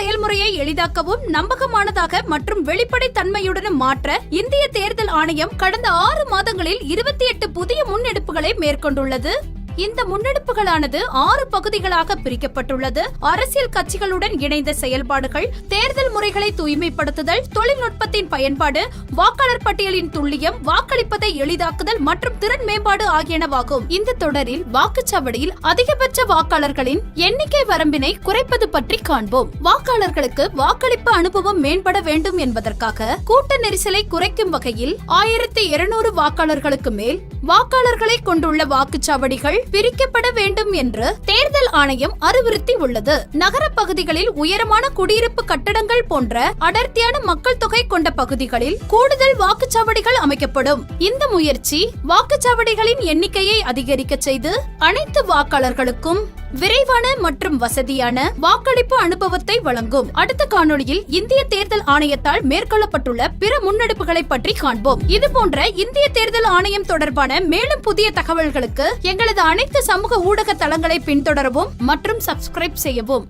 செயல்முறையை எளிதாக்கவும் நம்பகமானதாக மற்றும் வெளிப்படைத்தன்மையுடன் மாற்ற இந்திய தேர்தல் ஆணையம் கடந்த 6 மாதங்களில் 28 புதிய முன்னெடுப்புகளை மேற்கொண்டுள்ளது. இந்த முன்னெடுப்புகளானது 6 பகுதிகளாக பிரிக்கப்பட்டுள்ளது. அரசியல் கட்சிகளுடன் இணைந்த செயல்பாடுகள், தேர்தல் முறைகளை தூய்மைப்படுத்துதல், தொழில்நுட்பத்தின் பயன்பாடு, வாக்காளர் பட்டியலின் துல்லியம், வாக்களிப்பதை எளிதாக்குதல் மற்றும் திறன் மேம்பாடு ஆகியனவாகும். இந்த தொடரில் வாக்குச்சாவடியில் அதிகபட்ச வாக்காளர்களின் எண்ணிக்கை வரம்பினை குறைப்பது பற்றி காண்போம். வாக்காளர்களுக்கு வாக்களிப்பு அனுபவம் மேம்பட வேண்டும் என்பதற்காக கூட்ட நெரிசலை குறைக்கும் வகையில் 1200 வாக்காளர்களுக்கு மேல் வாக்காளர்களை கொண்டுள்ள வாக்குச்சாவடிகள் பிரிக்கப்பட வேண்டும் என்று தேர்தல் ஆணையம் அறிவுறுத்தி உள்ளது. நகர பகுதிகளில் உயரமான குடியிருப்பு கட்டடங்கள் போன்ற அடர்த்தியான மக்கள் தொகை கொண்ட பகுதிகளில் கூடுதல் வாக்குச்சாவடிகள் அமைக்கப்படும். இந்த முயற்சி வாக்குச்சாவடிகளின் எண்ணிக்கையை அதிகரிக்க செய்து அனைத்து வாக்காளர்களுக்கும் விரைவான மற்றும் வசதியான வாக்களிப்பு அனுபவத்தை வழங்கும். அடுத்த காணொளியில் இந்திய தேர்தல் ஆணையத்தால் மேற்கொள்ளப்பட்டுள்ள பிற முன்னெடுப்புகளை பற்றி காண்போம். இது போன்ற இந்திய தேர்தல் ஆணையம் தொடர்பான மேலும் புதிய தகவல்களுக்கு எங்களது அனைத்து சமூக ஊடக தளங்களை பின்தொடரவும் மற்றும் சப்ஸ்கிரைப் செய்யவும்.